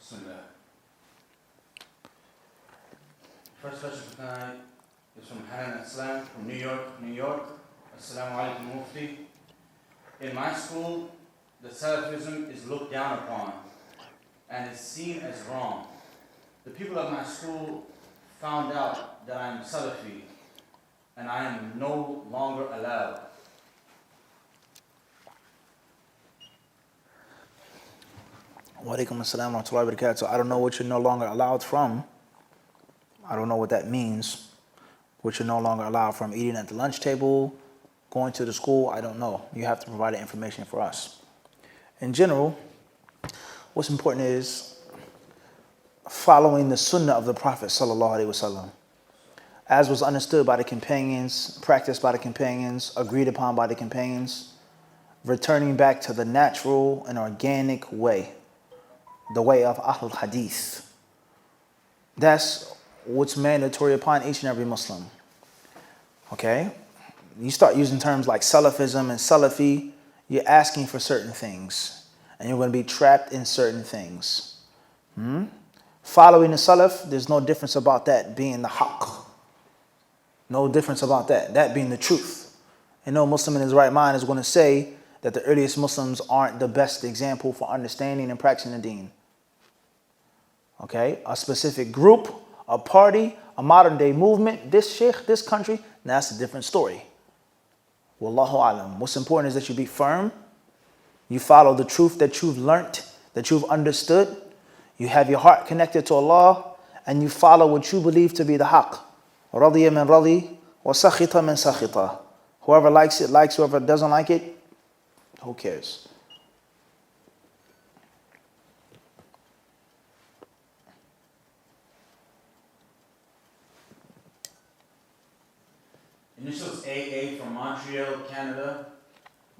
Bismillah. First question for tonight is from hadithdisciple from New York, New York. Assalamu alaikum mufti. In my school, the Salafism is looked down upon and is seen as wrong. The people of my school found out that I am Salafi and I am no longer allowed. Wa alaikum assalam wa rahmatullahi wa barakatuh. I don't know what you're no longer allowed from. I don't know what that means. What you're no longer allowed from, eating at the lunch table, going to the school, I don't know. You have to provide the information for us. In general, what's important is following the sunnah of the Prophet sallallahu alaihi wasallam, as was understood by the companions, practiced by the companions, agreed upon by the companions, returning back to the natural and organic way, the way of Ahlul Hadith. That's what's mandatory upon each and every Muslim. Okay? You start using terms like Salafism and Salafi, you're asking for certain things, and you're going to be trapped in certain things. Following the Salaf, there's no difference about that being the haqq. No difference about that, that being the truth. And no Muslim in his right mind is going to say that the earliest Muslims aren't the best example for understanding and practicing the deen. Okay? A specific group, a party, a modern day movement, this sheikh, this country, that's a different story. Wallahu alam. What's important is that you be firm. You follow the truth that you've learnt, that you've understood. You have your heart connected to Allah, and you follow what you believe to be the haqq. رَضِيَ مِنْ رَضِي وَسَخِطَ مِنْ سَخِطَ. Whoever likes it, likes. Whoever doesn't like it, who cares? Initials AA from Montreal, Canada.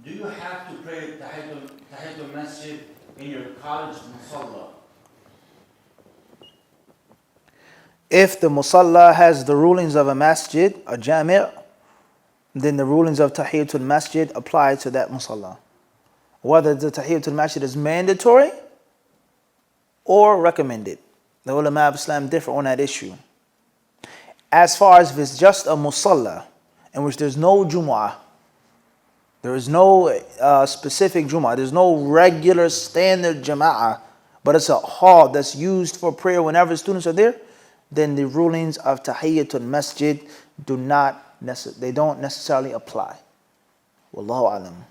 Do you have to pray Tahiyatul Masjid in your college masala? If the musalla has the rulings of a masjid, a jami', then the rulings of Tahiyatul Masjid apply to that musalla. Whether the Tahiyatul Masjid is mandatory or recommended. The ulama of Islam differ on that issue. As far as if it's just a musalla, in which there's no Jumu'ah, there is no specific Jumu'ah, there's no regular standard Jama'ah, but it's a hall that's used for prayer whenever students are there, then the rulings of Tahiyyatul Masjid don't necessarily apply. Wallahu alam.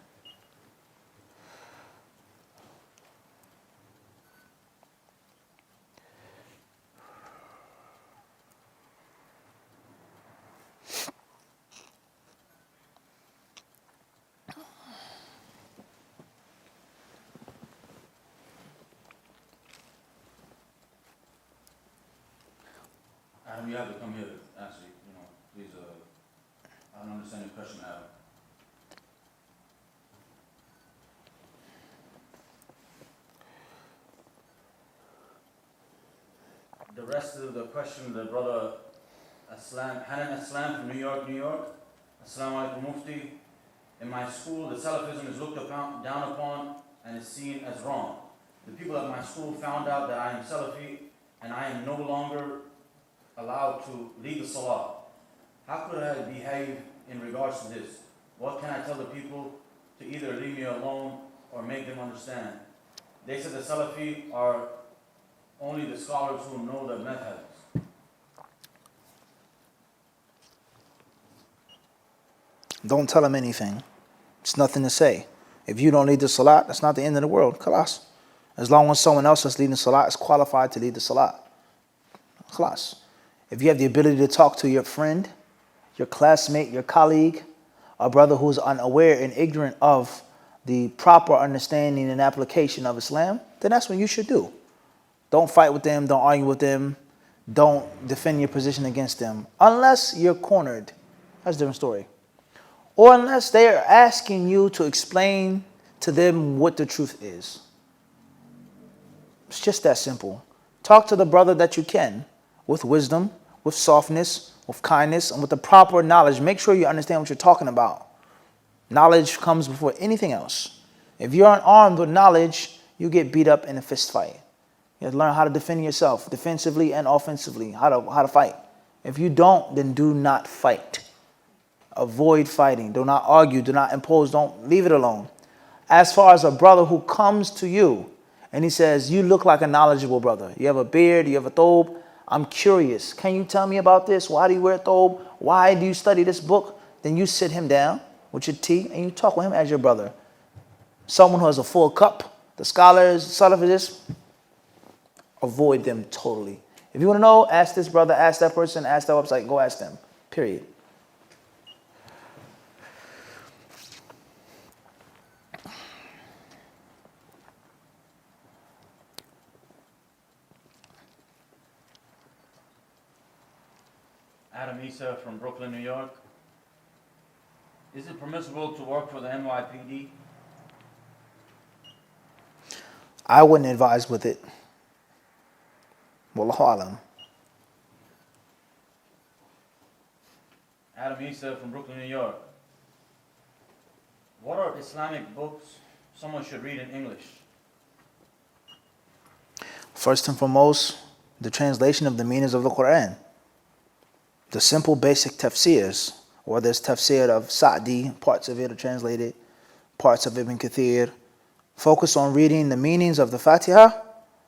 Adam, you have to come here to answer, please, I don't understand your question, Adam. The rest of the question, the brother Hanan Aslam from New York, New York. Assalamu alaikum mufti. In my school, the Salafism is looked down upon and is seen as wrong. The people at my school found out that I am Salafi and I am no longer allowed to lead the salah. How could I behave in regards to this? What can I tell the people to either leave me alone or make them understand? They said the Salafi are only the scholars who know the madhabs. Don't tell them anything. It's nothing to say. If you don't lead the salat, that's not the end of the world. Khalas. As long as someone else that's leading the salat is qualified to lead the salat. Khalas. If you have the ability to talk to your friend, your classmate, your colleague, a brother who's unaware and ignorant of the proper understanding and application of Islam, then that's what you should do. Don't fight with them, don't argue with them, don't defend your position against them, unless you're cornered. That's a different story. Or unless they are asking you to explain to them what the truth is. It's just that simple. Talk to the brother that you can, with wisdom, with softness, with kindness, and with the proper knowledge. Make sure you understand what you're talking about. Knowledge comes before anything else. If you aren't armed with knowledge, you get beat up in a fist fight. You have to learn how to defend yourself, defensively and offensively, how to fight. If you don't, then do not fight. Avoid fighting. Do not argue. Do not impose. Don't leave it alone. As far as a brother who comes to you and he says, you look like a knowledgeable brother. You have a beard, you have a thobe. I'm curious. Can you tell me about this? Why do you wear a thobe? Why do you study this book? Then you sit him down with your tea and you talk with him as your brother. Someone who has a full cup, the scholars, Salafists, avoid them totally. If you want to know, ask this brother, ask that person, ask that website, go ask them. Period. Adam Isa from Brooklyn, New York. Is it permissible to work for the NYPD? I wouldn't advise with it. Wallahu alam. Adam Isa from Brooklyn, New York. What are Islamic books someone should read in English? First and foremost, the translation of the meanings of the Quran. The simple basic tafsirs, whether it's tafsir of Sa'di, parts of it are translated, parts of Ibn Kathir. Focus on reading the meanings of the Fatiha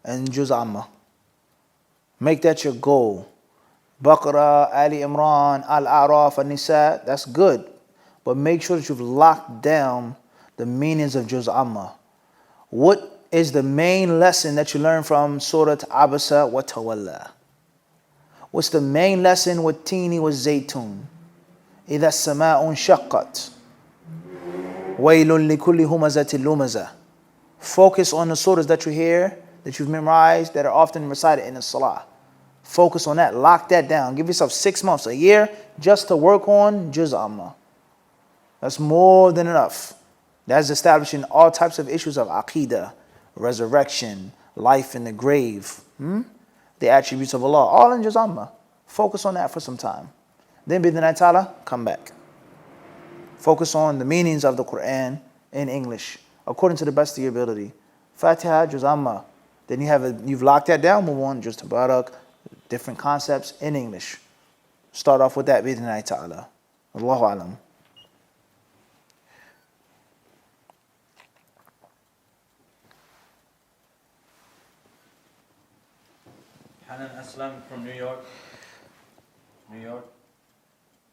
and Juz Amma. Make that your goal. Baqarah, Ali Imran, Al-A'raf, An-Nisa, that's good. But make sure that you've locked down the meanings of Juz Amma. What is the main lesson that you learn from Surah Abasa wa Tawalla? What's the main lesson with Tini wa Zaytun? إِذَا السَّمَاءُ انشَقَّتْ وَيْلٌ لِكُلِّ هُمَزَةٍ لُمَزَةٍ. Focus on the surahs that you hear, that you've memorized, that are often recited in the salah. Focus on that. Lock that down. Give yourself 6 months, a year, just to work on Juz Amma. That's more than enough. That's establishing all types of issues of aqidah, resurrection, life in the grave, the attributes of Allah, all in Juz Amma. Focus on that for some time. Then, bidhnillahi ta'ala, come back. Focus on the meanings of the Quran in English, according to the best of your ability. Fatiha, Juz Amma. Then you've locked that down, move on, Juz Tabarak, different concepts in English. Start off with that, bidhnillahi ta'ala. Allahu alam. Hanan Aslam from New York. New York.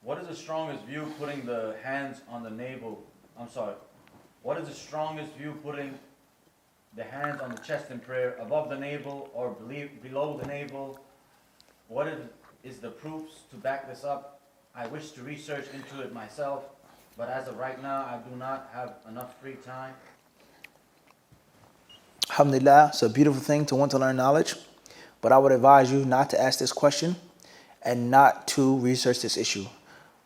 What is the strongest view putting the hands on the navel? What is the strongest view putting the hands on the chest in prayer, above the navel or below the navel? What is the proofs to back this up? I wish to research into it myself, but as of right now, I do not have enough free time. Alhamdulillah, it's a beautiful thing to want to learn knowledge, but I would advise you not to ask this question and not to research this issue.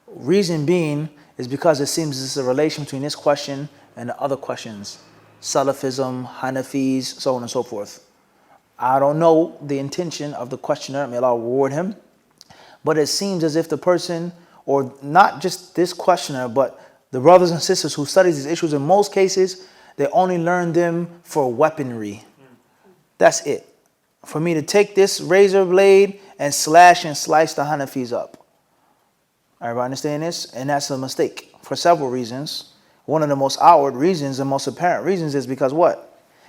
Reason being is because it seems there's a relation between this question and the other questions. Salafism, Hanafis, so on and so forth. I don't know the intention of the questioner, may Allah reward him, but it seems as if the person, or not just this questioner, but the brothers and sisters who study these issues, in most cases, they only learn them for weaponry. That's it. For me to take this razor blade and slash and slice the Hanafis up. Everybody understand this? And that's a mistake for several reasons. One of the most outward reasons and most apparent reasons is because what?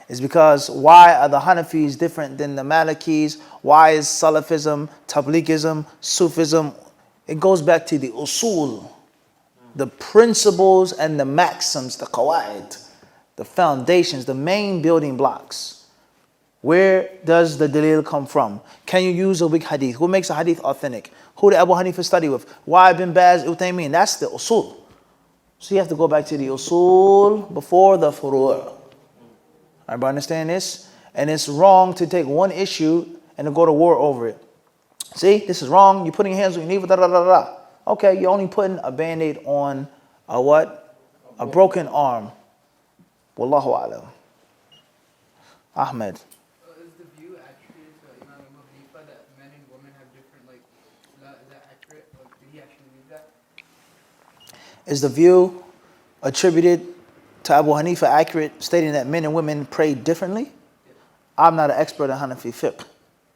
Is because why are the Hanafis different than the Malikis? Why is Salafism, Tablighism, Sufism? It goes back to the usul, the principles and the maxims, the qawaid, the foundations, the main building blocks. Where does the dalil come from? Can you use a weak hadith? Who makes a hadith authentic? Who did Abu Hanifa study with? Why Ibn Baz, Uthaymeen? That's the usul. So you have to go back to the usul before the furu'. Everybody understand this? And it's wrong to take one issue and to go to war over it. See, this is wrong. You're putting your hands on your knee, da da da da. Okay, you're only putting a band-aid on a what? A broken arm. Wallahu alam. Ahmed. Is the view accurate to Imam Abu Hanifa that men and women have different, is that accurate? Did he actually believe that? Is the view attributed to Abu Hanifa accurate, stating that men and women pray differently? Yeah. I'm not an expert in Hanafi fiqh,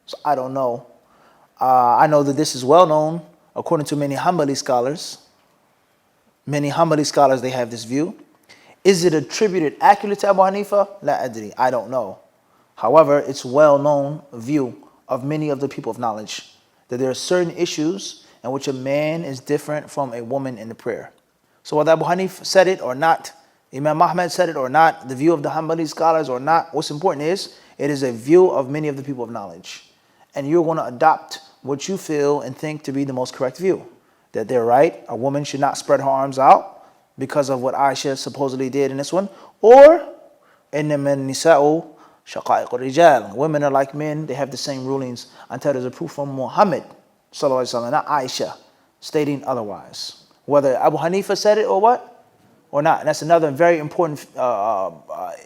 so I don't know. I know that this is well known according to many Hanbali scholars. Many Hanbali scholars, they have this view. Is it attributed accurately to Abu Hanifa? La adri, I don't know. However, it's well known view of many of the people of knowledge that there are certain issues in which a man is different from a woman in the prayer. So whether Abu Hanifa said it or not, Imam Ahmad said it or not, the view of the Hanbali scholars or not, what's important is it is a view of many of the people of knowledge. And you're going to adopt what you feel and think to be the most correct view. That they're right, a woman should not spread her arms out because of what Aisha supposedly did in this one. Or, إِنَّمَا النِّسَاءُ شَقَائِقُ الرِّجَالِ, women are like men, they have the same rulings until there's a proof from Muhammad, not Aisha, stating otherwise. Whether Abu Hanifa said it or what? Or not. And that's another very important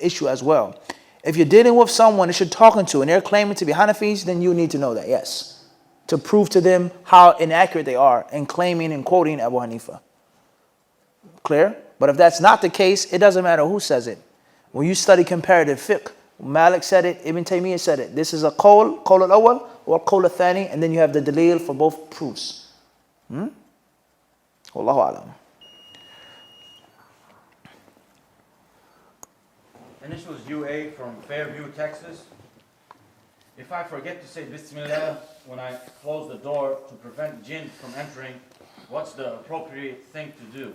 issue as well. If you're dealing with someone that you're talking to and they're claiming to be Hanafis, then you need to know that, yes. To prove to them how inaccurate they are in claiming and quoting Abu Hanifa. Clear? But if that's not the case, it doesn't matter who says it. When you study comparative fiqh, Malik said it, Ibn Taymiyyah said it. This is a qawl al-awwal or qawl al-thani, and then you have the dalil for both proofs. Wallahu alam. Initials UA from Fairview, Texas. If I forget to say Bismillah when I close the door to prevent jinn from entering, what's the appropriate thing to do?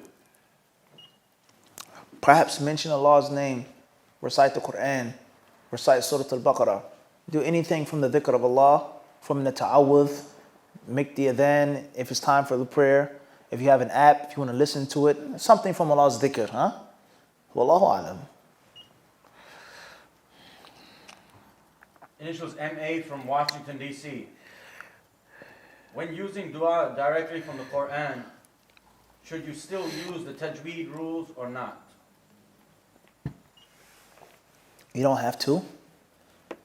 Perhaps mention Allah's name, recite the Quran, recite Surah Al-Baqarah. Do anything from the dhikr of Allah, from the ta'awudh, make the adhan if it's time for the prayer. If you have an app, if you want to listen to it, something from Allah's dhikr, huh? Wallahu alam. Initials MA from Washington, D.C. When using dua directly from the Quran, should you still use the tajweed rules or not? You don't have to.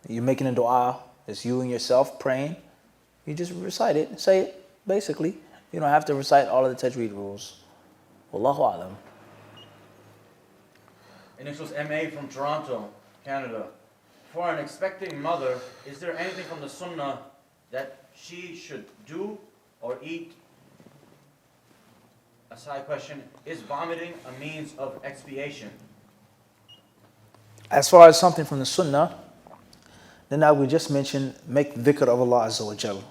You're making a dua, it's you and yourself praying. You just recite it, say it, basically. You don't have to recite all of the tajweed rules. Wallahu alam. Initials MA from Toronto, Canada. For an expecting mother, is there anything from the sunnah that she should do or eat? A side question, is vomiting a means of expiation? As far as something from the sunnah, then I would just mention, make dhikr of Allah Azza wa Jal.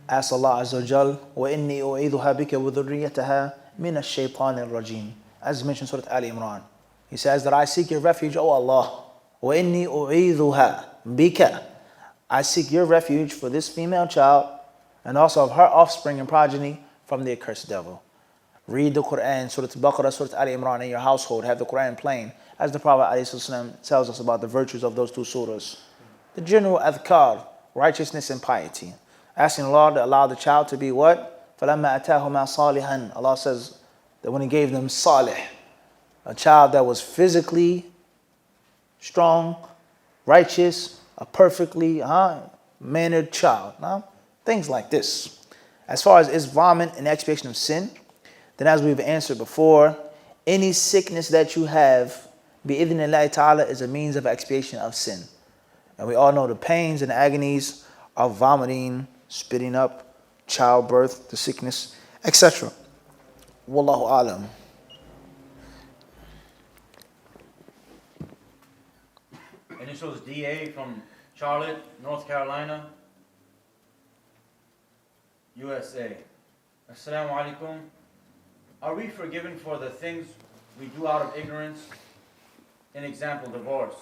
Ask Allah Azza wa Jal, وَإِنِّي أُعِيذُهَا بِكَ وَذُرِّيَّتَهَا مِنَ الشَّيْطَانِ الرَّجِيمِ. As mentioned in Surah Al Imran. He says that I seek your refuge, O Allah. وَإِنِّي أُعِيذُهَا بِكَ. I seek your refuge for this female child and also of her offspring and progeny from the accursed devil. Read the Quran, Surah Al-Baqarah, Surah Al Imran in your household. Have the Quran playing. As the Prophet ﷺ tells us about the virtues of those two surahs. The general adhkar, righteousness and piety. Asking Allah to allow the child to be what? فَلَمَّا أَتَاهُمَا صَالِحًا. Allah says that when He gave them salih, a child that was physically strong, righteous, a perfectly mannered child. Things like this. As far as is vomit and expiation of sin, then as we've answered before, any sickness that you have, bi'idhnillahi ta'ala, is a means of expiation of sin. And we all know the pains and agonies of vomiting, spitting up, childbirth, the sickness, etc. Wallahu alam. Initials DA from Charlotte, North Carolina, USA. Assalamu alaikum. Are we forgiven for the things we do out of ignorance? An example, divorce.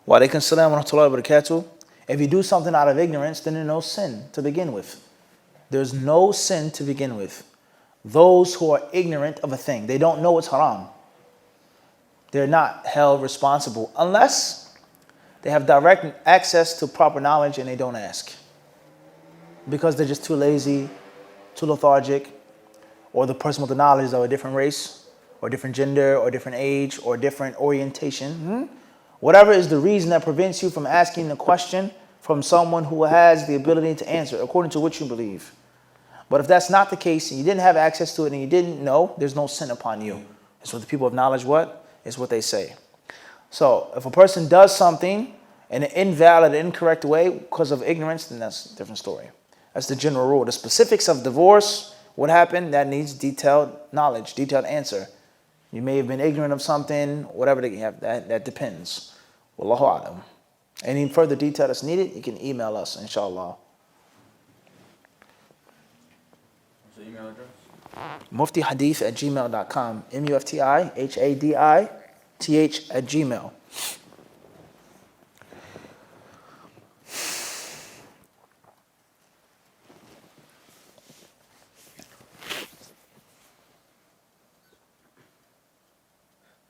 Wa alaikum salam wa rahmatullahi wa barakatuh. If you do something out of ignorance, then there's no sin to begin with. There's no sin to begin with. Those who are ignorant of a thing, they don't know it's haram. They're not held responsible unless they have direct access to proper knowledge and they don't ask. Because they're just too lazy, too lethargic, or the person with the knowledge is of a different race, or different gender, or different age, or different orientation. Whatever is the reason that prevents you from asking the question from someone who has the ability to answer according to what you believe. But if that's not the case and you didn't have access to it and you didn't know, there's no sin upon you. It's what the people of knowledge what? It's what they say. So if a person does something in an invalid, incorrect way because of ignorance, then that's a different story. That's the general rule. The specifics of divorce, what happened, that needs detailed knowledge, detailed answer. You may have been ignorant of something, whatever they have, that depends. Wallahu alam. Any further detail that's needed, you can email us, inshallah. What's the email address? muftihadith@gmail.com. muftihadith@gmail.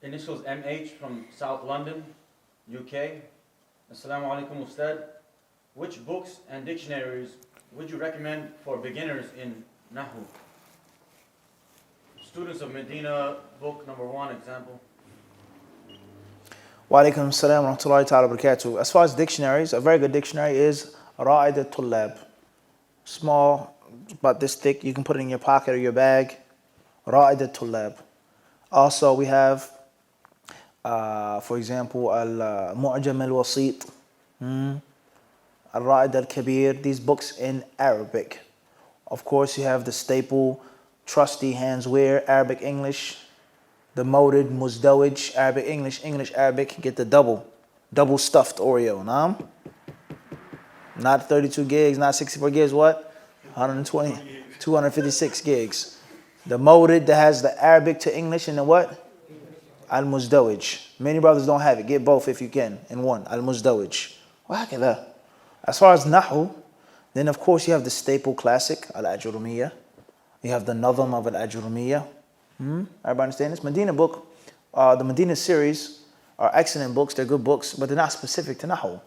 Initials MH from South London, UK. Assalamu alaikum Ustad. Which books and dictionaries would you recommend for beginners in Nahu? Students of Medina, book number 1, example. Wa alaikum assalam wa rahmatullahi ta'ala wa barakatuh. As far as dictionaries, a very good dictionary is hadithdisciple. Small, about this thick. You can put it in your pocket or your bag. hadithdisciple. Also, we have, for example, al-Mu'jam al-Wasit, al-Ra'id al-Kabir, these books in Arabic. Of course, you have the staple, trusty handswear, Arabic English, the moded Muzdawij, Arabic English, English Arabic, get the double stuffed Oreo, not 32 gigs, not 64 gigs, what? 120, 256 gigs. The moded that has the Arabic to English and the what? Al-Muzdawij. Many brothers don't have it. Get both if you can in one. Al-Muzdawij. وهكذا. As far as Nahu, then of course you have the staple classic, Al-Ajurumiyya. You have the Nazm of Al-Ajurumiyya. Everybody understand this? Medina book, the Medina series are excellent books. They're good books, but they're not specific to Nahu.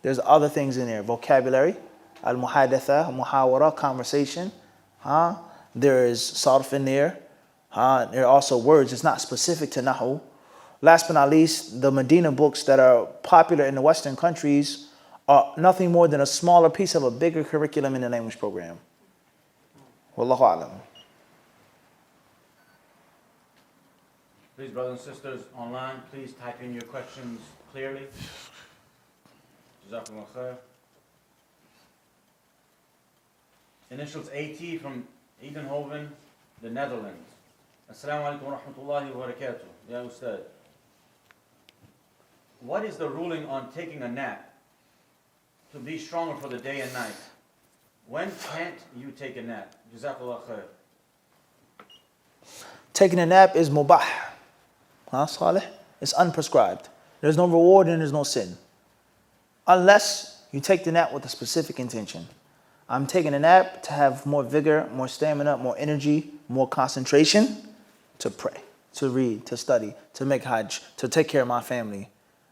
There's other things in there. Vocabulary, Al-Muhadatha, Muhawara, conversation. There is sarf in there. There are also words. It's not specific to Nahu. Last but not least, the Medina books that are popular in the Western countries are nothing more than a smaller piece of a bigger curriculum in the language program. Wallahu alam. Please, brothers and sisters online, please type in your questions clearly. Jazakumullah khair. Initials AT from Edenhoven, the Netherlands. Assalamu alaikum wa rahmatullahi wa barakatuh. Ya Ustad. What is the ruling on taking a nap to be stronger for the day and night? When can't you take a nap? Jazakallah khair. Taking a nap is mubah. Salih? It's unprescribed. There's no reward and there's no sin. Unless you take the nap with a specific intention. I'm taking a nap to have more vigor, more stamina, more energy, more concentration to pray, to read, to study, to make hajj, to take care of my family.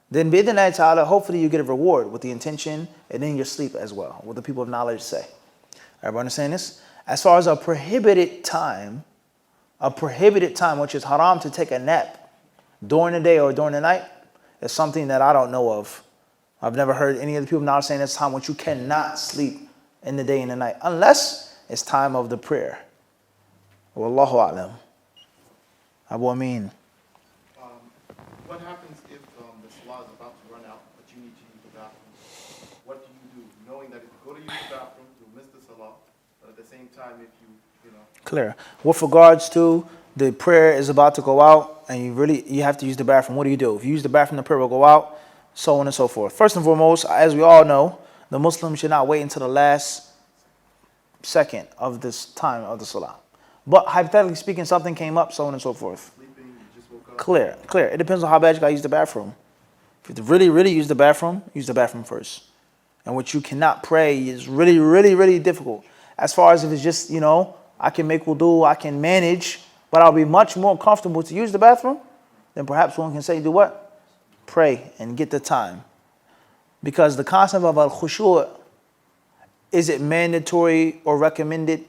Then bi'idhnillahi ta'ala, hopefully you get a reward with the intention and in your sleep as well, what the people of knowledge say. Everybody understand this? As far as a prohibited time, which is haram to take a nap during the day or during the night, is something that I don't know of. I've never heard any of the people of knowledge saying this time which you cannot sleep in the day and the night, unless it's time of the prayer. Wallahu a'lam. Abu Amin. What happens if the salah is about to run out, but you need to use the bathroom? What do you do, knowing that if you go to use the bathroom, you'll miss the salah, but at the same time, if you know. Clear. With regards to the prayer is about to go out, and you have to use the bathroom, what do? If you use the bathroom, the prayer will go out, so on and so forth. First and foremost, as we all know, the Muslim should not wait until the last second of this time of the salah. But hypothetically speaking, something came up, so on and so forth. Sleeping, you just woke up. Clear. It depends on how bad you got to use the bathroom. If you really use the bathroom first. And what you cannot pray is really difficult. As far as if it's just, I can make wudu, I can manage, but I'll be much more comfortable to use the bathroom, then perhaps one can say, do what? Pray and get the time. Because the concept of al-khushu', is it mandatory or recommended?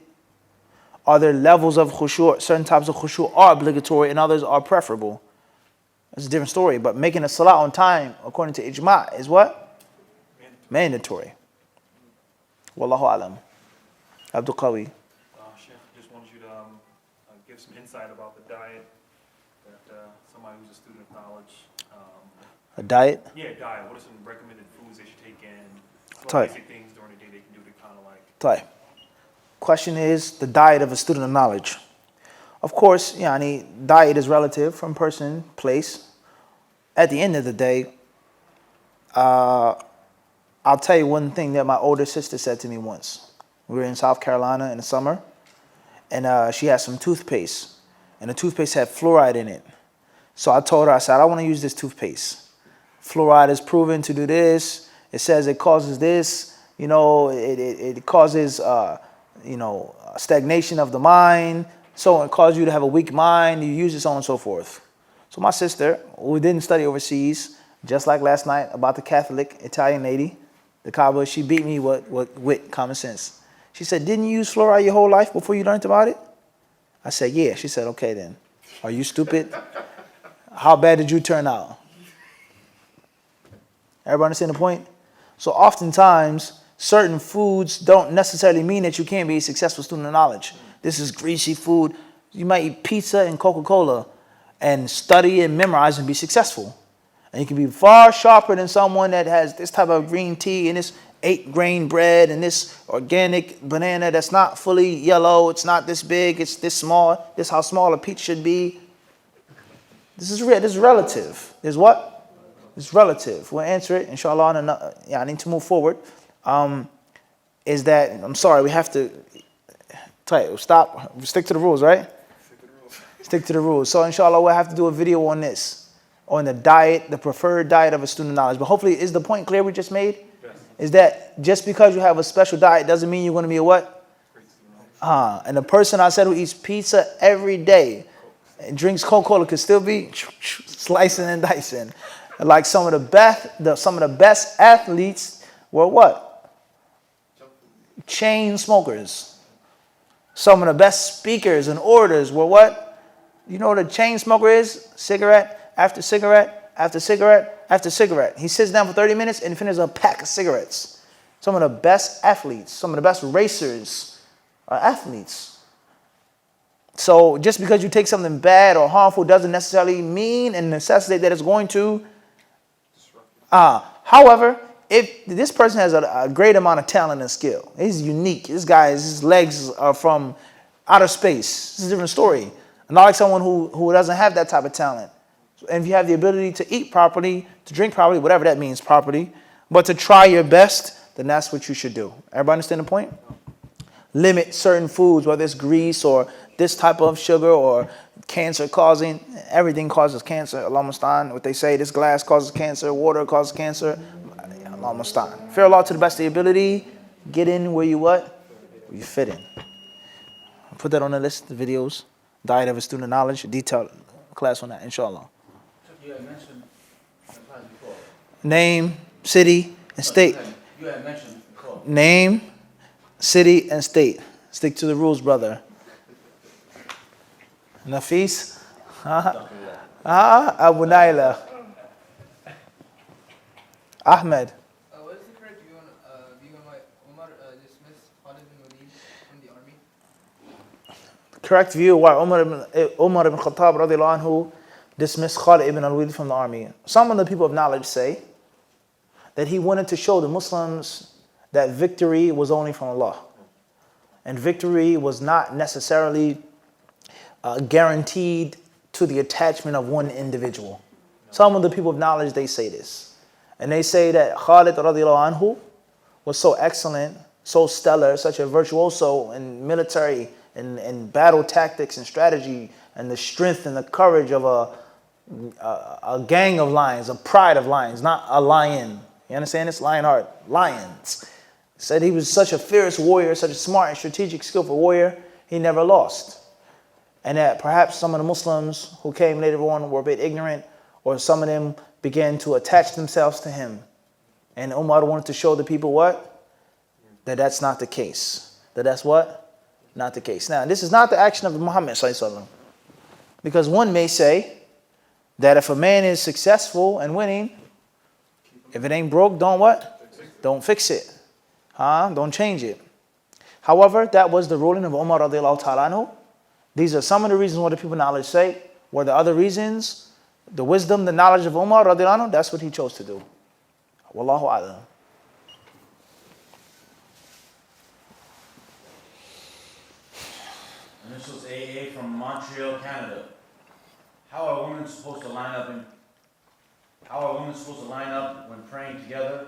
Are there levels of khushu'? Certain types of khushu' are obligatory and others are preferable. It's a different story. But making a salah on time, according to ijma', is what? Mandatory. Wallahu alam. Abdul Qawi. Sheikh, just wanted you to give some insight about the diet that somebody who's a student of knowledge A diet? Yeah, diet. What are some recommended foods they should take in? What Type. basic things during the day they can do to kind of like... Type. Question is the diet of a student of knowledge. Of course, yani, diet is relative from person, place. At the end of the day, I'll tell you one thing that my older sister said to me once. We were in South Carolina in the summer, and she had some toothpaste, and the toothpaste had fluoride in it. So I told her, I said, I want to use this toothpaste. Fluoride is proven to do this. It says it causes this. You know, it causes, stagnation of the mind. So it causes you to have a weak mind. You use it, so on and so forth. So my sister, who didn't study overseas, just like last night about the Catholic Italian lady, the Kaaba, she beat me with common sense. She said, didn't you use fluoride your whole life before you learned about it? I said, yeah. She said, okay then. Are you stupid? How bad did you turn out? Everybody understand the point? So oftentimes, certain foods don't necessarily mean that you can't be a successful student of knowledge. This is greasy food. You might eat pizza and Coca-Cola and study and memorize and be successful. And you can be far sharper than someone that has this type of green tea and this 8-grain bread and this organic banana that's not fully yellow. It's not this big. It's this small. This is how small a peach should be. This is real. This is relative. Is what? It's relative. We'll answer it, inshallah. I need to move forward. Is that, I'm sorry, we have to stop. Stick to the rules, right? Stick to the rules. So, inshallah, we'll have to do a video on this, on the diet, the preferred diet of a student of knowledge. But hopefully, is the point clear we just made? Yes. Is that just because you have a special diet doesn't mean you're going to be a what? And the person I said who eats pizza every day and drinks Coca-Cola could still be slicing and dicing. Like some of the best athletes were what? Chain smokers. Some of the best speakers and orators were what? You know what a chain smoker is? Cigarette after cigarette after cigarette after cigarette. He sits down for 30 minutes and finishes a pack of cigarettes. Some of the best athletes, some of the best racers are athletes. So just because you take something bad or harmful doesn't necessarily mean and necessitate that it's going to. However, if this person has a great amount of talent and skill, he's unique. This guy, his legs are from outer space. It's a different story. Not like someone who doesn't have that type of talent. And if you have the ability to eat properly, to drink properly, whatever that means properly, but to try your best, then that's what you should do. Everybody understand the point? Limit certain foods, whether it's grease or this type of sugar or cancer causing. Everything causes cancer. Allah Mustaan. What they say, this glass causes cancer, water causes cancer. Allah Mustaan. Fear Allah to the best of your ability. Get in where you what? Where you fit in. Put that on the list of videos. Diet of a student of knowledge. A detailed class on that, inshallah. You had mentioned the class before. Name, city, and state. You had mentioned before. Name, city, and state. Stick to the rules, brother. Nafis? Abu Naila. Ahmed. What is the correct view on why Omar dismissed Khalid bin Walid from the army? Correct view why Umar ibn Khattab radiallahu anhu dismissed Khalid ibn al-Walid from the army. Some of the people of knowledge say that he wanted to show the Muslims that victory was only from Allah. And victory was not necessarily guaranteed to the attachment of one individual. Some of the people of knowledge, they say this. And they say that Khalid radiallahu anhu was so excellent, so stellar, such a virtuoso in military and battle tactics and strategy and the strength and the courage of a gang of lions, a pride of lions, not a lion. You understand this? Lionheart. Lions. Said he was such a fierce warrior, such a smart and strategic, skillful warrior, he never lost. And that perhaps some of the Muslims who came later on were a bit ignorant, or some of them began to attach themselves to him. And Umar wanted to show the people what? That that's not the case. That's what? Not the case. Now, this is not the action of Muhammad sallallahu alaihi wasallam. Because one may say that if a man is successful and winning, if it ain't broke, don't what? Don't fix it. Don't change it. However, that was the ruling of Omar radiallahu ta'ala anhu. These are some of the reasons why the people of knowledge say. Were there other reasons? The wisdom, the knowledge of Omar radiallahu anhu, that's what he chose to do. Wallahu a'lam. And this was AA from Montreal, Canada. How are women supposed to line up when praying together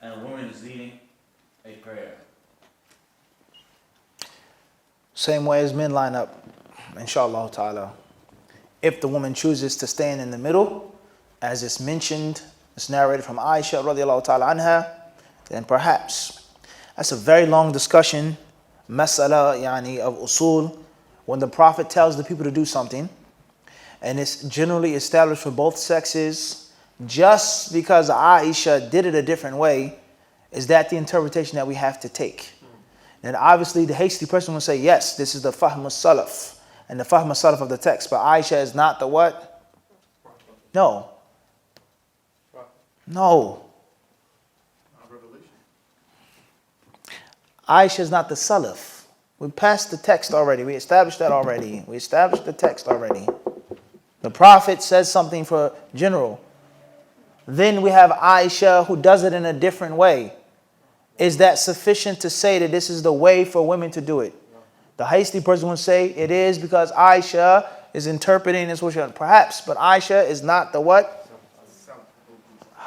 and a woman is leading a prayer? Same way as men line up, inshallah ta'ala. If the woman chooses to stand in the middle, as it's mentioned, it's narrated from Aisha radiallahu ta'ala anha, then perhaps. That's a very long discussion, masala yani of usul. When the Prophet tells the people to do something, and it's generally established for both sexes, just because Aisha did it a different way, is that the interpretation that we have to take? And obviously the hasty person will say, yes, this is the fahm salaf and the fahm salaf of the text, but Aisha is not the what? No. No. Revelation. Aisha is not the salaf. We passed the text already. We established that already. We established the text already. The Prophet says something for general. Then we have Aisha who does it in a different way. Is that sufficient to say that this is the way for women to do it? The hasty person will say it is because Aisha is interpreting this. Perhaps, but Aisha is not the what?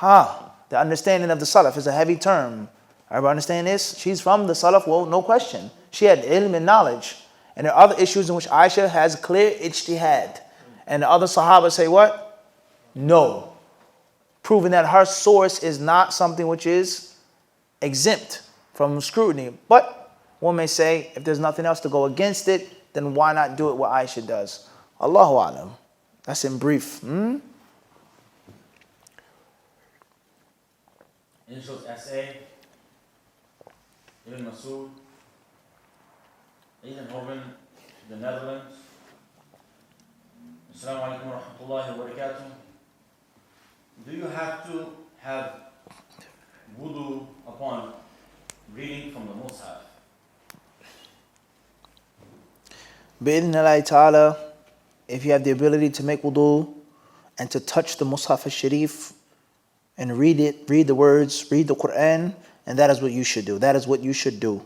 The understanding of the Salaf is a heavy term. Everybody understand this? She's from the Salaf, well, no question. She had ilm and knowledge. And there are other issues in which Aisha has clear ijtihad. And the other Sahaba say what? No. Proving that her source is not something which is exempt from scrutiny. But one may say, if there's nothing else to go against it, then why not do it what Aisha does? Allahu alam. That's in brief. Initials S.A. Ibn Masud, Eindhoven, the Netherlands. Assalamu alaikum wa rahmatullahi wa barakatuh. Do you have to have wudu upon reading from the Mus'haf? Bi'idhnillahi ta'ala, if you have the ability to make wudu and to touch the Mus'haf al-Sharif and read it, read the words, read the Quran, and that is what you should do. That is what you should do.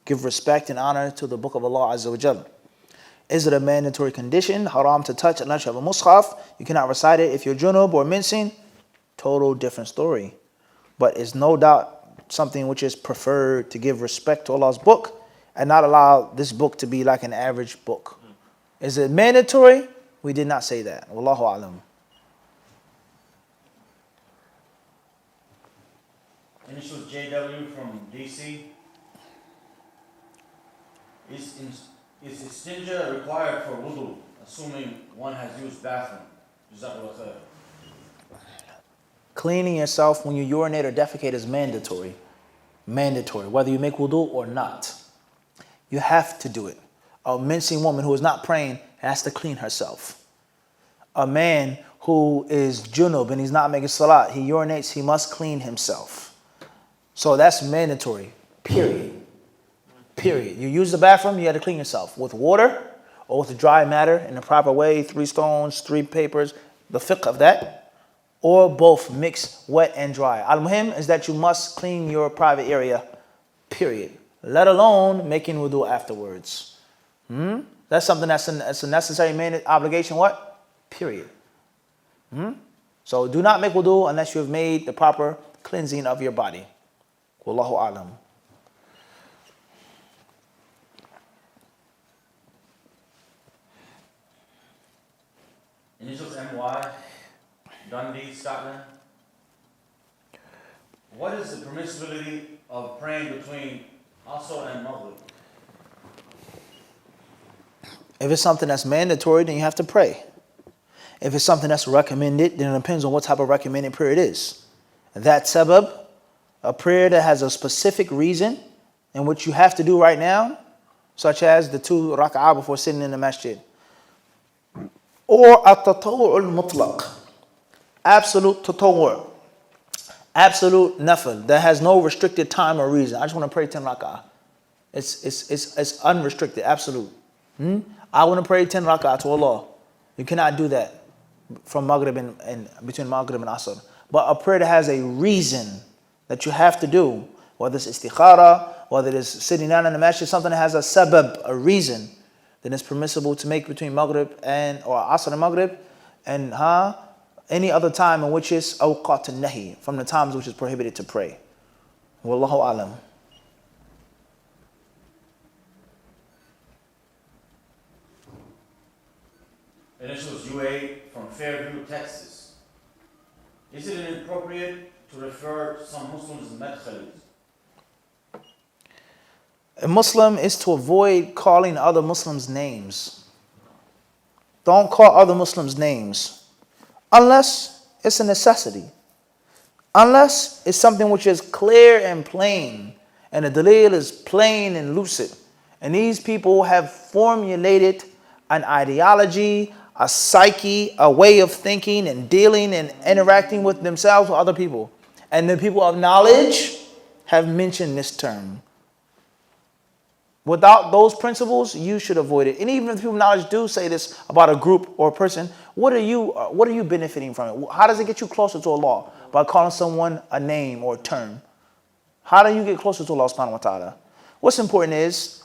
Give respect and honor to the book of Allah Azza wa Jal. Is it a mandatory condition, haram to touch unless you have a Mus'haf? You cannot recite it if you're junub or mincing. Total different story. But it's no doubt something which is preferred to give respect to Allah's book and not allow this book to be like an average book. Is it mandatory? We did not say that. Wallahu alam. Initials JW from DC. Is istinja required for wudu, assuming one has used bathroom? Jazakallah khair. Cleaning yourself when you urinate or defecate is mandatory. Mandatory, whether you make wudu or not. You have to do it. A mincing woman who is not praying has to clean herself. A man who is junub and he's not making salat, he urinates, he must clean himself. So that's mandatory, period. Period. You use the bathroom, you have to clean yourself with water or with dry matter in the proper way, 3 stones, 3 papers, the fiqh of that, or both mixed wet and dry. Al-Muhim is that you must clean your private area, period. Let alone making wudu afterwards. That's something that's a necessary obligation, what? Period. So do not make wudu unless you have made the proper cleansing of your body. Wallahu alam. Initials MY, Dundee, Scotland. What is the permissibility of praying between Asr and Maghrib? If it's something that's mandatory, then you have to pray. If it's something that's recommended, then it depends on what type of recommended prayer it is. That sabab, a prayer that has a specific reason in which you have to do right now, such as the 2 rak'ah before sitting in the masjid. Or at-tatawwu' al-mutlaq, absolute tatawwu', absolute nafil, that has no restricted time or reason. I just want to pray 10 rak'ah. It's unrestricted, absolute. I want to pray 10 rak'ah to Allah. You cannot do that. from Maghrib and between Maghrib and Asr. But a prayer that has a reason that you have to do, whether it's istikhara, whether it's sitting down in the masjid, something that has a sabab, a reason, then it's permissible to make between Maghrib or Asr and Maghrib and any other time in which is awqat al-nahi, from the times which is prohibited to pray. Wallahu alam. Initials UA from Fairview, Texas. Is it inappropriate to refer some Muslims as madkhalis? A Muslim is to avoid calling other Muslims names. Don't call other Muslims names unless it's a necessity. Unless it's something which is clear and plain, and the dalil is plain and lucid. And these people have formulated an ideology, a psyche, a way of thinking and dealing and interacting with themselves with other people. And the people of knowledge have mentioned this term. Without those principles, you should avoid it. And even if the people of knowledge do say this about a group or a person, what are you benefiting from it? How does it get you closer to Allah? By calling someone a name or a term. How do you get closer to Allah subhanahu wa ta'ala? What's important is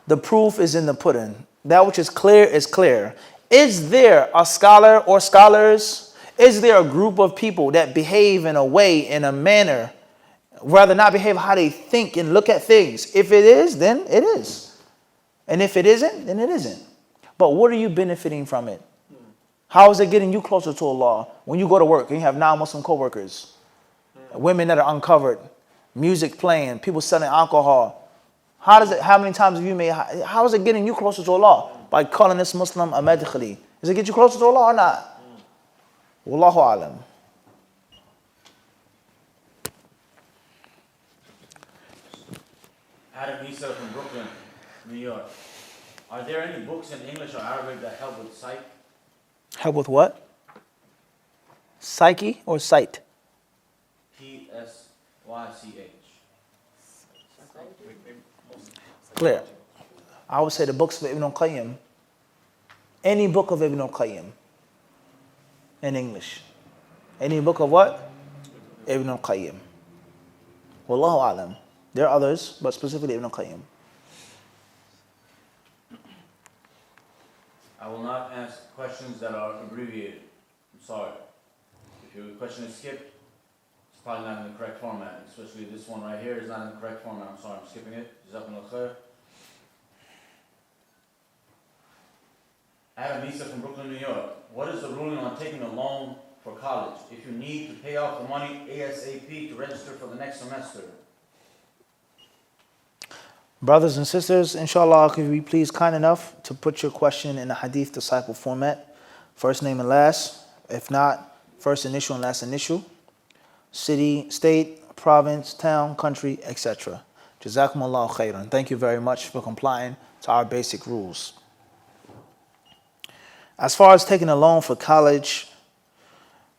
the proof is in the pudding. That which is clear is clear. Is there a scholar or scholars? Is there a group of people that behave in a way, in a manner, rather not behave how they think and look at things? If it is, then it is. And if it isn't, then it isn't. But what are you benefiting from it? How is it getting you closer to Allah? When you go to work and you have non-Muslim co-workers, women that are uncovered, music playing, people selling alcohol. How many times have you made, how is it getting you closer to Allah? By calling this Muslim a madkhali. Does it get you closer to Allah or not? Wallahu alam. Adam Isa from Brooklyn, New York. Are there any books in English or Arabic that help with sight? Help with what? Psyche or sight? P-S-Y-C-H. Clear. I would say the books of Ibn al-Qayyim. Any book of Ibn al-Qayyim in English. Any book of what? Ibn al-Qayyim. Wallahu alam. There are others, but specifically Ibn al-Qayyim. I will not ask questions that are abbreviated. I'm sorry. If your question is skipped, it's probably not in the correct format. Especially this one right here is not in the correct format. I'm sorry, I'm skipping it. Jazakumullah khair. Adam Isa from Brooklyn, New York. What is the ruling on taking a loan for college if you need to pay off the money ASAP to register for the next semester? Brothers and sisters, inshallah, could you be please kind enough to put your question in the Hadith disciple format? First name and last. If not, first initial and last initial. City, state, province, town, country, etc. Jazakumullahu khairan. Thank you very much for complying to our basic rules. As far as taking a loan for college,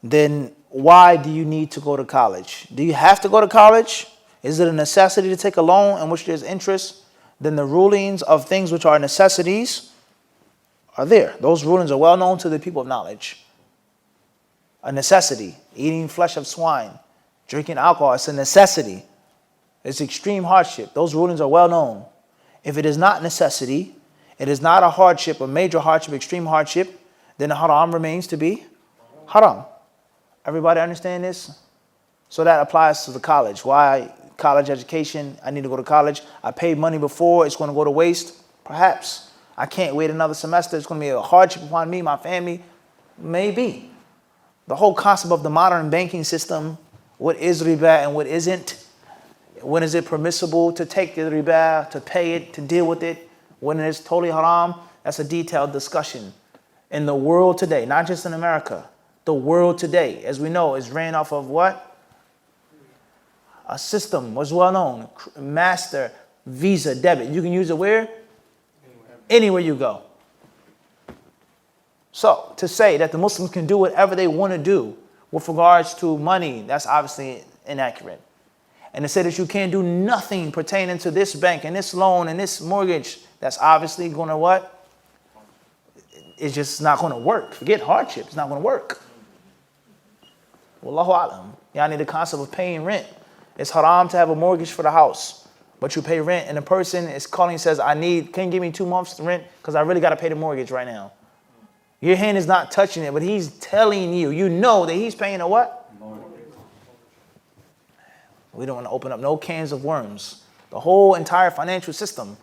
then why do you need to go to college? Do you have to go to college? Is it a necessity to take a loan in which there's interest? Then the rulings of things which are necessities are there. Those rulings are well known to the people of knowledge. A necessity, eating flesh of swine, drinking alcohol, it's a necessity. It's extreme hardship. Those rulings are well known. If it is not necessity, it is not a hardship, a major hardship, extreme hardship, then the haram remains to be haram. Everybody understand this? So that applies to the college. Why college education? I need to go to college. I paid money before. It's going to go to waste. Perhaps. I can't wait another semester. It's going to be a hardship upon me, my family. Maybe. The whole concept of the modern banking system, what is riba and what isn't. When is it permissible to take the riba, to pay it, to deal with it? When it is totally haram? That's a detailed discussion. In the world today, not just in America, the world today, as we know, is ran off of what? A system was well known. Master, Visa, debit. You can use it where? Anywhere you go. So, to say that the Muslims can do whatever they want to do with regards to money, that's obviously inaccurate. And to say that you can't do nothing pertaining to this bank and this loan and this mortgage, that's obviously going to what? it's just not going to work. Forget hardship. It's not going to work. Wallahu alam. Y'all need the concept of paying rent. It's haram to have a mortgage for the house, but you pay rent, and the person is calling and says, can you give me 2 months rent because I really got to pay the mortgage right now. Your hand is not touching it, but he's telling you, you know that he's paying a what? We don't want to open up no cans of worms. The whole entire financial system.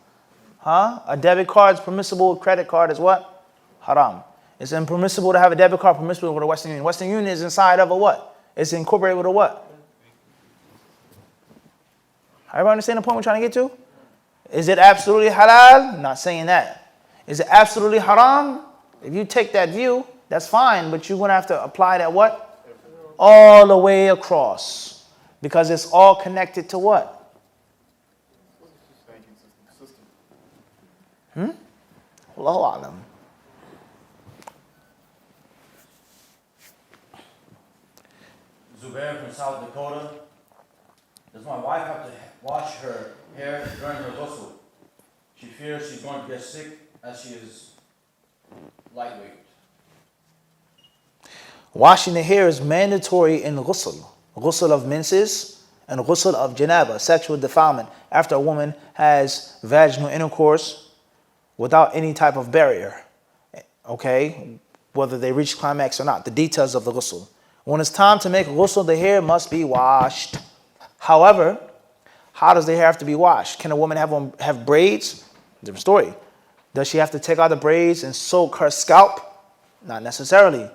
A debit card is permissible, credit card is what? Haram. It's impermissible to have a debit card permissible with a Western Union. Western Union is inside of a what? It's incorporated with a what? Everybody understand the point we're trying to get to? Is it absolutely halal? Not saying that. Is it absolutely haram? If you take that view, that's fine, but you're going to have to apply that what? All the way across. Because it's all connected to what? Allahu alam. Zubair from South Dakota. Does my wife have to wash her hair during her ghusl? She fears she's going to get sick as she is lightweight. Washing the hair is mandatory in ghusl. Ghusl of menses and ghusl of janaba, sexual defilement, after a woman has vaginal intercourse without any type of barrier. Okay? Whether they reach climax or not. The details of the ghusl. When it's time to make ghusl, the hair must be washed. However, how does the hair have to be washed? Can a woman have braids? Different story. Does she have to take out the braids and soak her scalp? Not necessarily.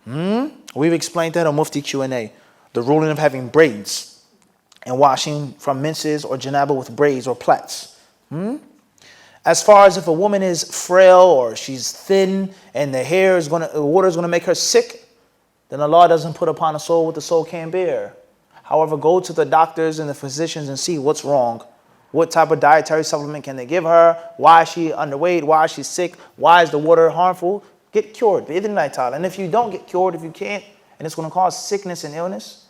We've explained that on Mufti Q&A. The ruling of having braids and washing from menses or janaba with braids or plaits. As far as if a woman is frail or she's thin and the water is gonna make her sick, then Allah doesn't put upon a soul what the soul can't bear. However, go to the doctors and the physicians and see what's wrong. What type of dietary supplement can they give her? Why is she underweight? Why is she sick? Why is the water harmful? Get cured. And if you don't get cured, if you can't, and it's going to cause sickness and illness,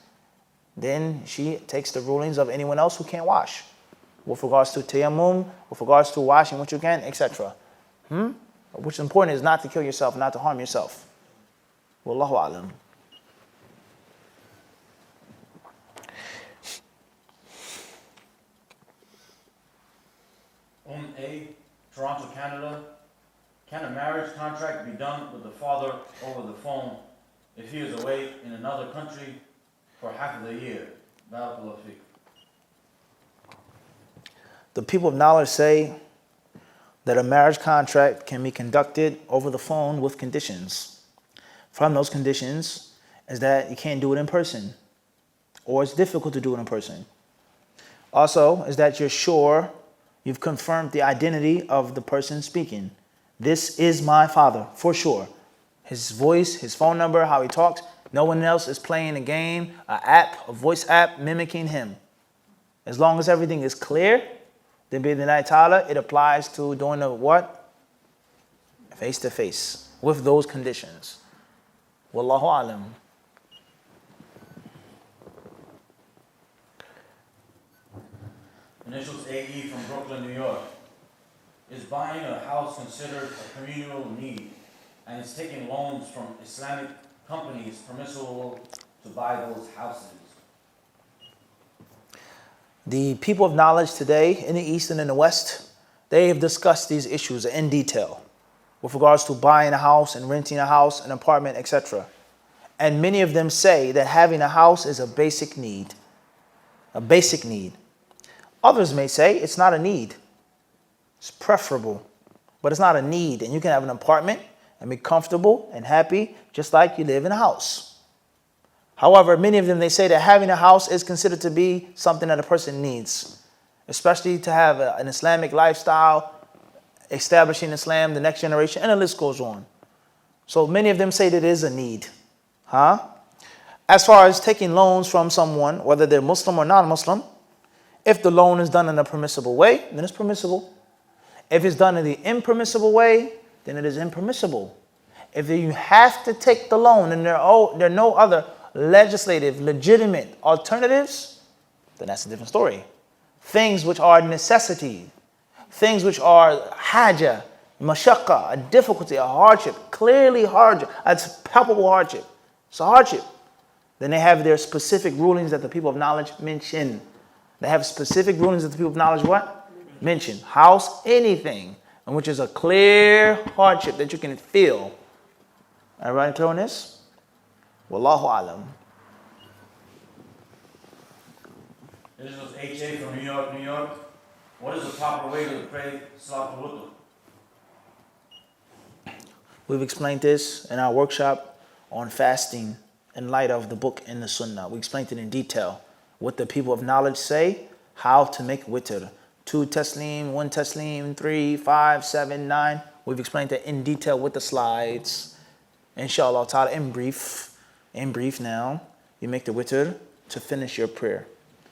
then she takes the rulings of anyone else who can't wash. With regards to tayammum, with regards to washing what you can, etc. What's important is not to kill yourself, not to harm yourself. Wallahu alam. A, Toronto, Canada. Can a marriage contract be done with the father over the phone if he is away in another country for half of the year? Barakallahu feek. The people of knowledge say that a marriage contract can be conducted over the phone with conditions. From those conditions is that you can't do it in person, or it's difficult to do it in person. Also, is that you're sure you've confirmed the identity of the person speaking. This is my father, for sure. His voice, his phone number, how he talks. No one else is playing a game, a voice app mimicking him. As long as everything is clear, then bi'idhnillahi ta'ala, it applies to doing the what? Face to face, with those conditions. Wallahu alam. Initials AE from Brooklyn, New York. Is buying a house considered a communal need? And is taking loans from Islamic companies permissible to buy those houses? The people of knowledge today in the East and in the West, they have discussed these issues in detail with regards to buying a house and renting a house, an apartment, etc. And many of them say that having a house is a basic need. A basic need. Others may say it's not a need. It's preferable, but it's not a need. And you can have an apartment and be comfortable and happy just like you live in a house. However, many of them, they say that having a house is considered to be something that a person needs, especially to have an Islamic lifestyle, establishing Islam, the next generation, and the list goes on. So many of them say that it is a need. As far as taking loans from someone, whether they're Muslim or non-Muslim, if the loan is done in a permissible way, then it's permissible. If it's done in the impermissible way, then it is impermissible. If you have to take the loan and there are no other legislative, legitimate alternatives, then that's a different story. Things which are necessity, things which are haja, mashaqqa, a difficulty, a hardship, clearly hardship, it's palpable hardship. It's a hardship. Then they have their specific rulings that the people of knowledge mention. They have specific rulings that the people of knowledge what? Mention. House, anything, and which is a clear hardship that you can feel. Everybody clear on this? Wallahu alam. This is HA from New York, New York. What is the proper way to pray Salatul Wudu? We've explained this in our workshop on fasting in light of the book and the sunnah. We explained it in detail. What the people of knowledge say, how to make witr. 2 taslim, 1 taslim, 3, 5, 7, 9. We've explained that in detail with the slides. Inshallah ta'ala, in brief now, you make the witr to finish your prayer.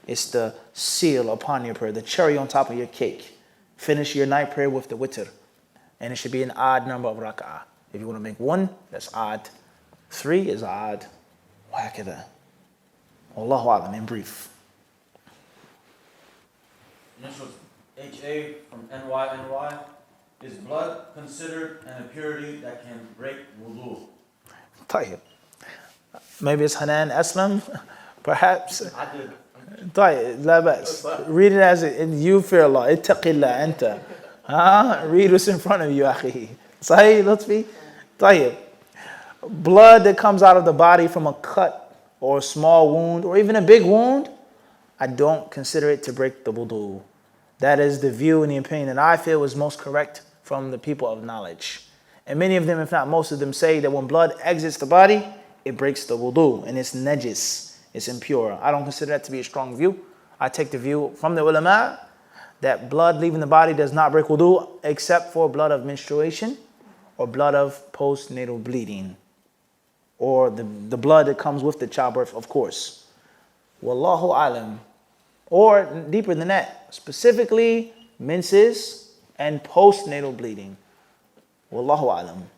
It's the seal upon your prayer, the cherry on top of your cake. Finish your night prayer with the witr. And it should be an odd number of rak'ah. If you want to make 1, that's odd. 3 is odd. وهكذا. Wallahu a'lam, in brief. Initials HA from NY. Is blood considered an impurity that can break wudu? طيب. Maybe it's Hanan Aslam, perhaps. I did. طيب, لا بأس. Read it as you fear Allah. اتق الله أنت. Read what's in front of you, أخي. صحيح لطفي? طيب. Blood that comes out of the body from a cut or a small wound or even a big wound, I don't consider it to break the wudu. That is the view and the opinion that I feel is most correct from the people of knowledge. And many of them, if not most of them, say that when blood exits the body, it breaks the wudu and it's najis, it's impure. I don't consider that to be a strong view. I take the view from the ulama that blood leaving the body does not break wudu except for blood of menstruation or blood of postnatal bleeding or the blood that comes with the childbirth, of course. Wallahu alam. Or deeper than that, specifically menses and postnatal bleeding. Wallahu alam.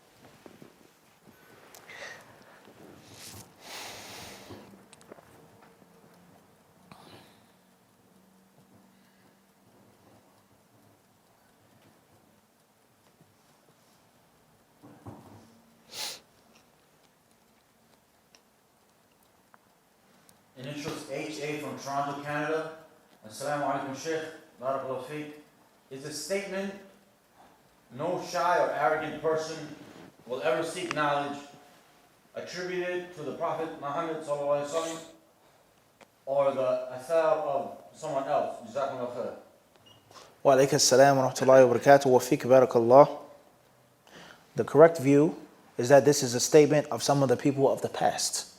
Initials HA from Toronto, Canada. Assalamu alaikum, Sheikh. Barakallahu feek. Is a statement, no shy or arrogant person will ever seek knowledge, attributed to the Prophet Muhammad sallallahu alaihi wasallam or the athar of someone else. Jazakumullah khair. Wa alaykum assalam wa rahmatullahi wa barakatuh. Wa feek barakallah. The correct view is that this is a statement of some of the people of the past.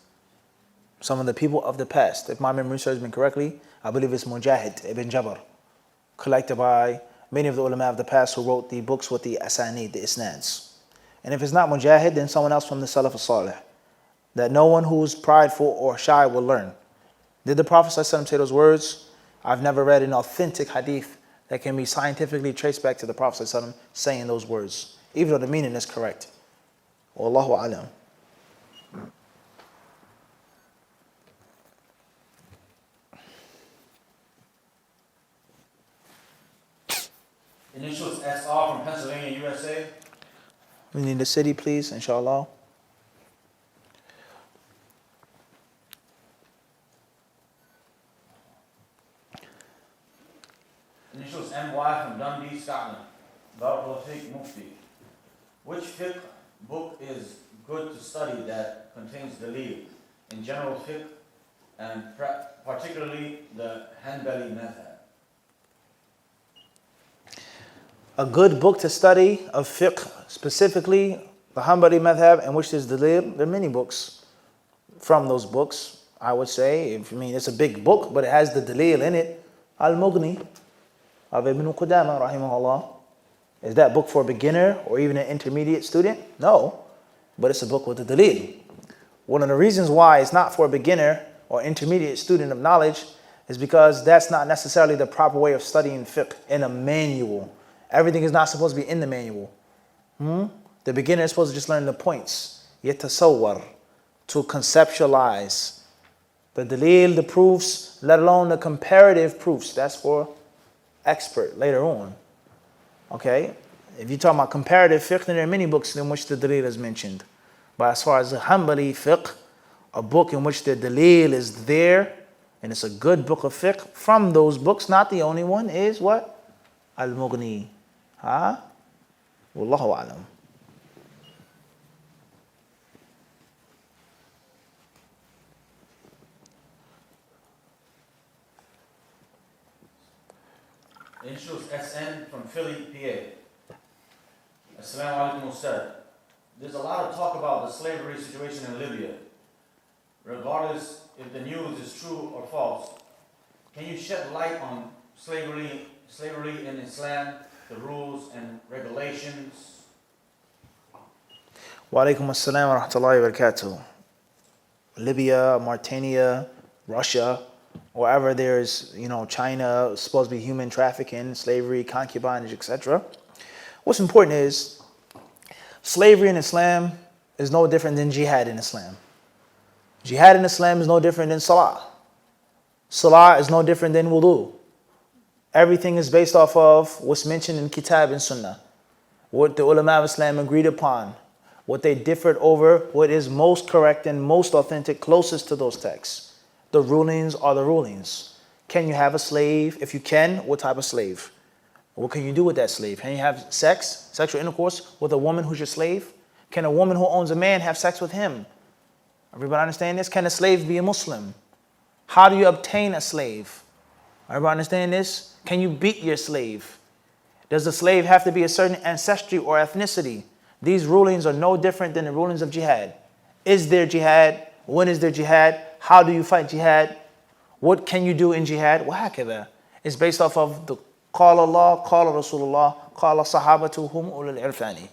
Some of the people of the past. If my memory serves me correctly, I believe it's Mujahid ibn Jabr, collected by many of the ulama of the past who wrote the books with the asanid, the isnads. And if it's not Mujahid, then someone else from the Salaf al-Salih, that no one who's prideful or shy will learn. Did the Prophet ﷺ say those words? I've never read an authentic hadith that can be scientifically traced back to the Prophet ﷺ saying those words, even though the meaning is correct. Wallahu alam. Initials SR from Pennsylvania, USA. We need the city, please, inshallah. Initials MY from Dundee, Scotland. Barakallahu feek, Mufti. Which fiqh book is good to study that contains dalil in general fiqh and particularly the Hanbali madhab? A good book to study of fiqh, specifically the Hanbali madhab, in which there's dalil. There are many books from those books. I would say, it's a big book, but it has the dalil in it. Al-Mughni of Ibn Qudama, rahimahullah. Is that book for a beginner or even an intermediate student? No, but it's a book with a dalil. One of the reasons why it's not for a beginner or intermediate student of knowledge is because that's not necessarily the proper way of studying fiqh in a manual. Everything is not supposed to be in the manual. The beginner is supposed to just learn the points. Yatasawwar, to conceptualize the dalil, the proofs, let alone the comparative proofs. That's for expert later on. Okay? If you're talking about comparative fiqh, then there are many books in which the dalil is mentioned. But as far as the Hanbali fiqh, a book in which the dalil is there, and it's a good book of fiqh, from those books, not the only one, is what? Al-Mughni. Huh? Wallahu alam. Initials SN from Philly, PA. Assalamu alaikum Ustad. There's a lot of talk about the slavery situation in Libya. Regardless if the news is true or false, can you shed light on slavery in Islam, the rules and regulations? Wa alaikum assalam wa rahmatullahi wa barakatuh. Libya, Mauritania, Russia, wherever there's, China, supposed to be human trafficking, slavery, concubinage, etc. What's important is slavery in Islam is no different than jihad in Islam. Jihad in Islam is no different than salah. Salah is no different than wudu. Everything is based off of what's mentioned in Kitab and Sunnah, what the ulama of Islam agreed upon, what they differed over, what is most correct and most authentic, closest to those texts. The rulings are the rulings. Can you have a slave? If you can, what type of slave? What can you do with that slave? Can you have sexual intercourse with a woman who's your slave? Can a woman who owns a man have sex with him? Everybody understand this? Can a slave be a Muslim? How do you obtain a slave? Everybody understand this? Can you beat your slave? Does the slave have to be a certain ancestry or ethnicity? These rulings are no different than the rulings of jihad. Is there jihad? When is there jihad? How do you fight jihad? What can you do in jihad? وهكذا. It's based off of the قال الله, قال رسول الله, قال صحابته هم أولي العرفان.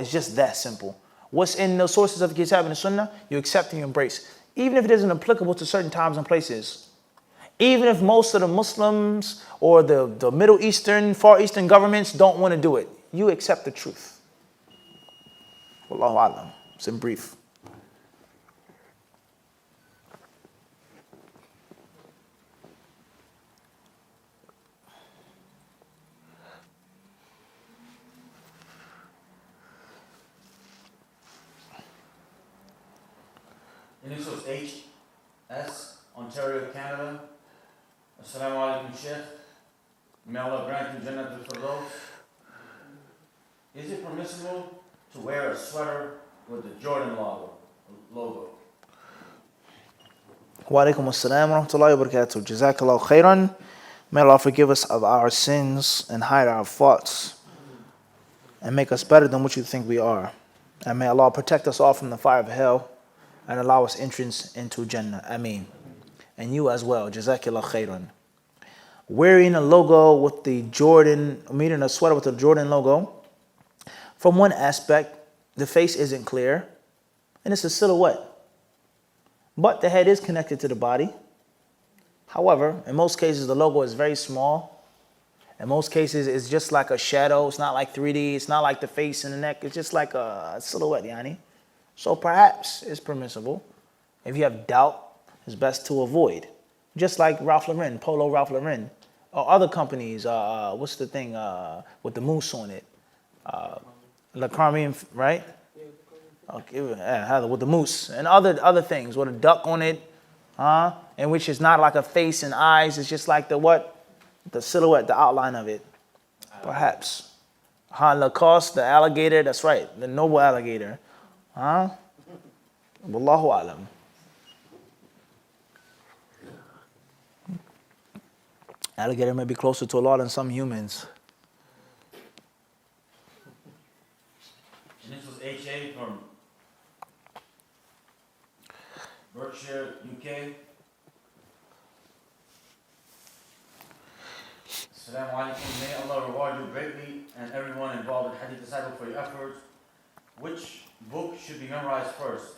It's just that simple. What's in the sources of the Kitab and the Sunnah, you accept and you embrace. Even if it isn't applicable to certain times and places. Even if most of the Muslims or the Middle Eastern, Far Eastern governments don't want to do it, you accept the truth. Wallahu alam. It's in brief. Initials HS, Ontario, Canada. Assalamu alaikum Sheikh. May Allah grant you Jannah al-Firdaus. Is it permissible to wear a sweater with the Jordan logo? Wa alaikum assalam wa rahmatullahi wa barakatuh. Jazakallahu khairan. May Allah forgive us of our sins and hide our faults and make us better than what you think we are. And may Allah protect us all from the fire of hell and allow us entrance into Jannah. Ameen. And you as well. Jazakallahu khairan. Wearing a logo with the Jordan, meaning a sweater with the Jordan logo, from one aspect, the face isn't clear and it's a silhouette. But the head is connected to the body. However, in most cases, the logo is very small. In most cases, it's just like a shadow. It's not like 3D. It's not like the face and the neck. It's just like a silhouette, yani. So perhaps it's permissible. If you have doubt, it's best to avoid. Just like Ralph Lauren, Polo Ralph Lauren, or other companies. What's the thing with the moose on it? La Carmine, right? Okay, with the moose and other things with a duck on it, in which is not like a face and eyes. It's just like the silhouette, the outline of it. Perhaps. Lacoste, the alligator. That's right, the noble alligator. Wallahu alam. Alligator may be closer to Allah than some humans. Initials HA from Berkshire, UK. Assalamu alaikum. May Allah reward you greatly and everyone involved in Hadith Disciple for your efforts. Which book should be memorized first?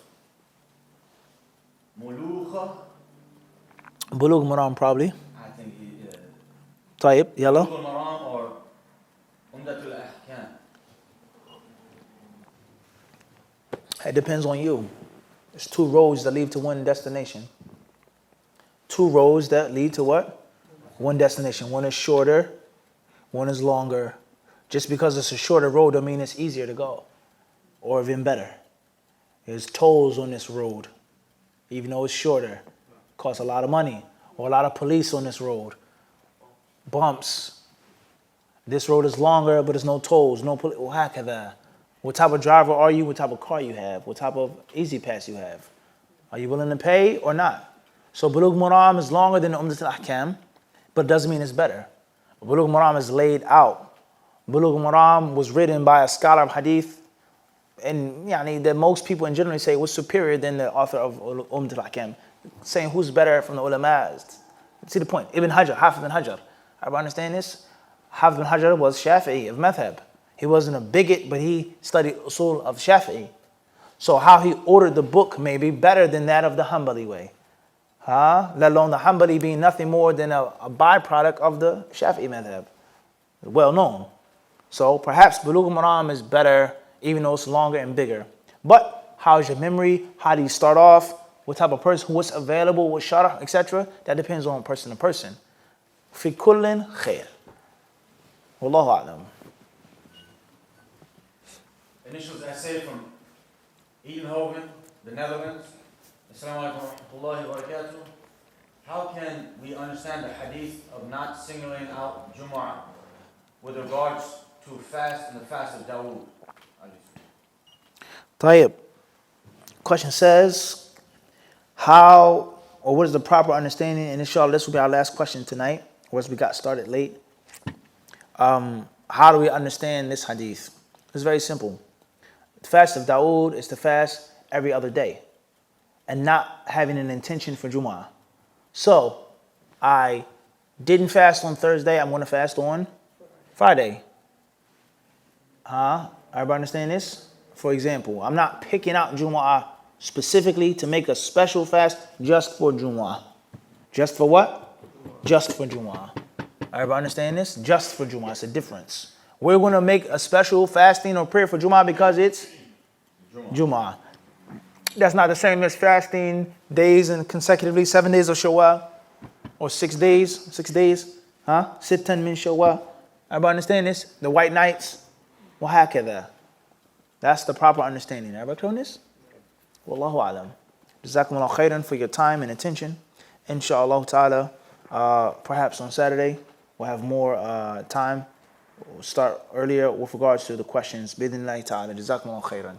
Mulukha? Bulugh Maram probably. I think Tayyib, yellow. Bulugh Maram or Umdatul Ahkam. It depends on you. There's two roads that lead to one destination. Two roads that lead to what? One destination. One is shorter, one is longer. Just because it's a shorter road don't mean it's easier to go. Or even better. There's tolls on this road. Even though it's shorter. Costs a lot of money. Or a lot of police on this road. Bumps. This road is longer, but there's no tolls, no police. What type of driver are you? What type of car you have? What type of easy pass you have? Are you willing to pay or not? So Bulugh Maram is longer than the Umdat al-Ahkam, but it doesn't mean it's better. Bulugh Maram is laid out. Bulugh Maram was written by a scholar of Hadith, and that most people in general say was superior than the author of Umdat al-Ahkam, saying who's better from the ulama. See the point? Ibn Hajar, Hafiz ibn Hajar. Everybody understand this? Hafiz ibn Hajar was Shafi'i of madhab. He wasn't a bigot, but he studied usul of Shafi'i. So how he ordered the book may be better than that of the Hanbali way. Let alone the Hanbali being nothing more than a byproduct of the Shafi'i madhab. Well known. So perhaps Bulugh Maram is better, even though it's longer and bigger. But how's your memory? How do you start off? What type of person? What's available? What sharah, etc.? That depends on person to person. Fi kullin khair. Wallahu a'lam. Initials essay from Edenhoven, the Netherlands. Assalamu alaikum wa rahmatullahi wa barakatuh. How can we understand the hadith of not singling out Jumu'ah with regards to fast and the fast of Dawood? Tayyib. Question says, how or what is the proper understanding? And inshallah, this will be our last question tonight, once we got started late. How do we understand this hadith? It's very simple. The fast of Dawood is to fast every other day and not having an intention for Jumu'ah. So, I didn't fast on Thursday, I'm going to fast on Friday. Everybody understand this? For example, I'm not picking out Jumu'ah specifically to make a special fast just for Jumu'ah. Just for what? Just for Jumu'ah. Everybody understand this? Just for Jumu'ah. It's a difference. We're going to make a special fasting or prayer for Jumu'ah because it's Jumu'ah. That's not the same as fasting days and consecutively 7 days of Shawwal or 6 days. 6 days. Sittan min Shawwal. Everybody understand this? The white nights. وهكذا. That's the proper understanding. Everybody clear on this? Wallahu alam. Jazakumullah khairan for your time and attention. Inshallah ta'ala, perhaps on Saturday we'll have more time. We'll start earlier with regards to the questions. Bidnillahi ta'ala. Jazakumullah khairan.